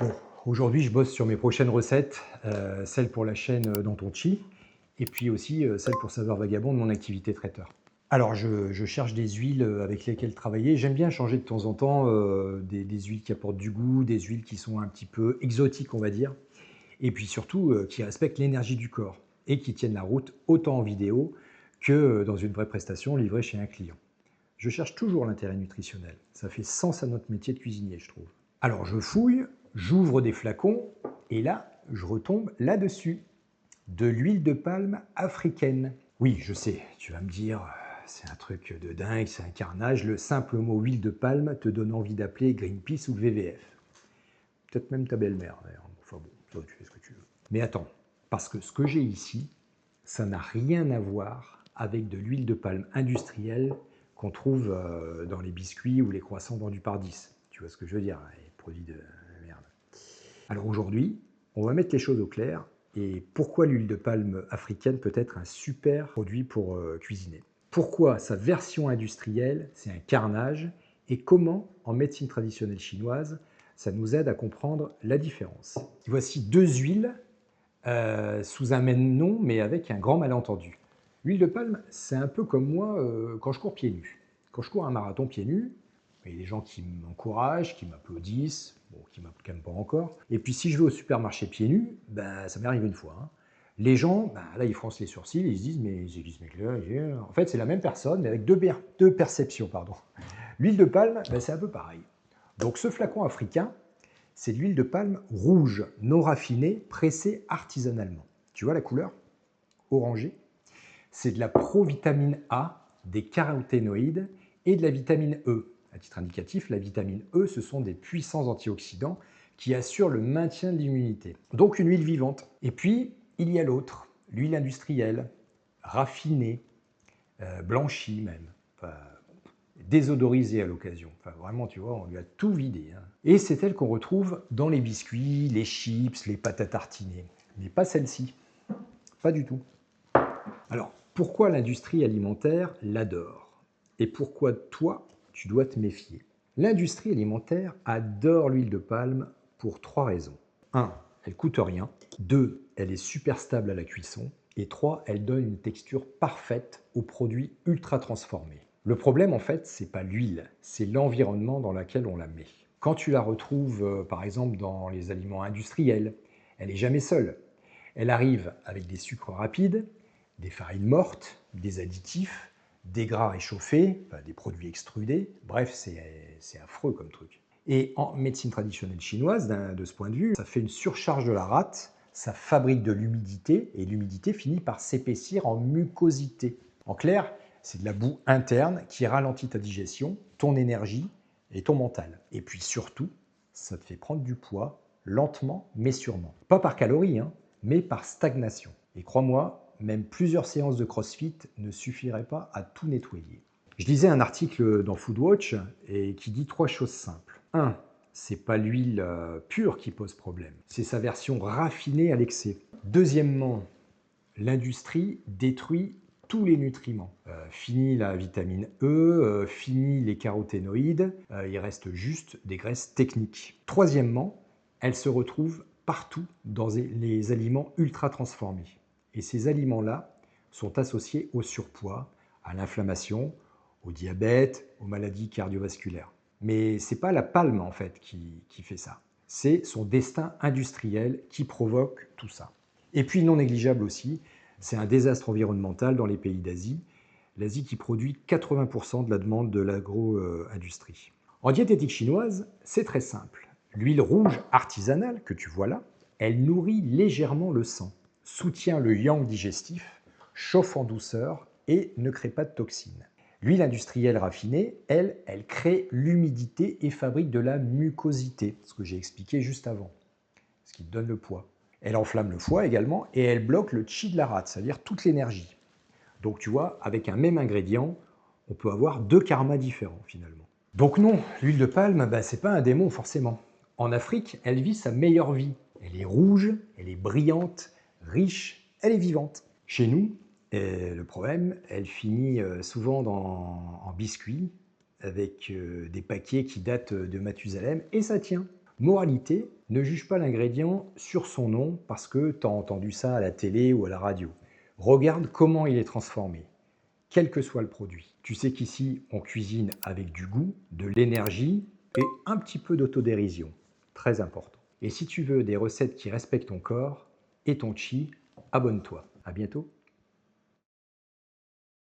Bon, aujourd'hui, je bosse sur mes prochaines recettes, celle pour la chaîne Dans ton chi, et puis aussi celle pour Saveurs Vagabond de mon activité traiteur. Alors, je cherche des huiles avec lesquelles travailler. J'aime bien changer de temps en temps des huiles qui apportent du goût, des huiles qui sont un petit peu exotiques, on va dire, et puis surtout qui respectent l'énergie du corps et qui tiennent la route autant en vidéo que dans une vraie prestation livrée chez un client. Je cherche toujours l'intérêt nutritionnel. Ça fait sens à notre métier de cuisinier, je trouve. Alors je fouille, j'ouvre des flacons, et là, je retombe là-dessus. De l'huile de palme africaine. Oui, je sais, tu vas me dire, c'est un truc de dingue, c'est un carnage. Le simple mot huile de palme te donne envie d'appeler Greenpeace ou le WWF. Peut-être même ta belle-mère, d'ailleurs. Enfin bon, toi, tu fais ce que tu veux. Mais attends, parce que ce que j'ai ici, ça n'a rien à voir avec de l'huile de palme industrielle qu'on trouve dans les biscuits ou les croissants vendus par 10. Tu vois ce que je veux dire, les produits de merde. Alors aujourd'hui, on va mettre les choses au clair et pourquoi l'huile de palme africaine peut être un super produit pour cuisiner. Pourquoi sa version industrielle, c'est un carnage, et comment, en médecine traditionnelle chinoise, ça nous aide à comprendre la différence. Voici deux huiles sous un même nom, mais avec un grand malentendu. L'huile de palme, c'est un peu comme moi quand je cours pieds nus. Quand je cours un marathon pieds nus, il y a des gens qui m'encouragent, qui m'applaudissent, bon, qui ne m'applaudissent pas encore. Et puis si je vais au supermarché pieds nus, ben, ça m'est arrivé une fois. Hein. Les gens, ben, là, ils froncent les sourcils, ils se disent, mais j'ai dit ce mec-là. En fait, c'est la même personne, mais avec deux perceptions. Pardon. L'huile de palme, ben, c'est un peu pareil. Donc ce flacon africain, c'est de l'huile de palme rouge, non raffinée, pressée artisanalement. Tu vois la couleur? Orangée. C'est de la provitamine A, des caroténoïdes et de la vitamine E. À titre indicatif, la vitamine E, ce sont des puissants antioxydants qui assurent le maintien de l'immunité. Donc une huile vivante. Et puis, il y a l'autre, l'huile industrielle, raffinée, blanchie même. Enfin, désodorisée à l'occasion. Enfin, vraiment, tu vois, on lui a tout vidé. Hein. Et c'est elle qu'on retrouve dans les biscuits, les chips, les pâtes à tartiner. Mais pas celle-ci. Pas du tout. Alors, pourquoi l'industrie alimentaire l'adore? Et pourquoi toi, tu dois te méfier? L'industrie alimentaire adore l'huile de palme pour trois raisons. 1. Elle coûte rien. 2. Elle est super stable à la cuisson. Et 3. Elle donne une texture parfaite aux produits ultra transformés. Le problème, en fait, c'est pas l'huile, c'est l'environnement dans lequel on la met. Quand tu la retrouves, par exemple, dans les aliments industriels, elle n'est jamais seule. Elle arrive avec des sucres rapides, des farines mortes, des additifs, des gras réchauffés, des produits extrudés. Bref, c'est affreux comme truc. Et en médecine traditionnelle chinoise, de ce point de vue, ça fait une surcharge de la rate, ça fabrique de l'humidité, et l'humidité finit par s'épaissir en mucosité. En clair, c'est de la boue interne qui ralentit ta digestion, ton énergie et ton mental. Et puis surtout, ça te fait prendre du poids lentement mais sûrement. Pas par calories, hein, mais par stagnation. Et crois-moi, même plusieurs séances de CrossFit ne suffiraient pas à tout nettoyer. Je lisais un article dans Foodwatch et qui dit trois choses simples. 1. C'est pas l'huile pure qui pose problème, c'est sa version raffinée à l'excès. Deuxièmement, l'industrie détruit tous les nutriments. Fini la vitamine E, fini les caroténoïdes, il reste juste des graisses techniques. Troisièmement, elle se retrouve partout dans les aliments ultra transformés. Et ces aliments-là sont associés au surpoids, à l'inflammation, au diabète, aux maladies cardiovasculaires. Mais ce n'est pas la palme en fait qui fait ça. C'est son destin industriel qui provoque tout ça. Et puis non négligeable aussi, c'est un désastre environnemental dans les pays d'Asie. L'Asie qui produit 80% de la demande de l'agro-industrie. En diététique chinoise, c'est très simple. L'huile rouge artisanale que tu vois là, elle nourrit légèrement le sang, soutient le yang digestif, chauffe en douceur et ne crée pas de toxines. L'huile industrielle raffinée, elle crée l'humidité et fabrique de la mucosité, ce que j'ai expliqué juste avant, ce qui te donne le poids. Elle enflamme le foie également et elle bloque le chi de la rate, c'est-à-dire toute l'énergie. Donc tu vois, avec un même ingrédient, on peut avoir deux karmas différents finalement. Donc non, l'huile de palme, c'est pas un démon forcément. En Afrique, elle vit sa meilleure vie. Elle est rouge, elle est brillante, riche, elle est vivante. Chez nous, le problème, elle finit souvent en biscuits, avec des paquets qui datent de Mathusalem, et ça tient. Moralité, ne juge pas l'ingrédient sur son nom parce que tu as entendu ça à la télé ou à la radio. Regarde comment il est transformé, quel que soit le produit. Tu sais qu'ici, on cuisine avec du goût, de l'énergie et un petit peu d'autodérision. Très important. Et si tu veux des recettes qui respectent ton corps et ton chi, abonne-toi. À bientôt.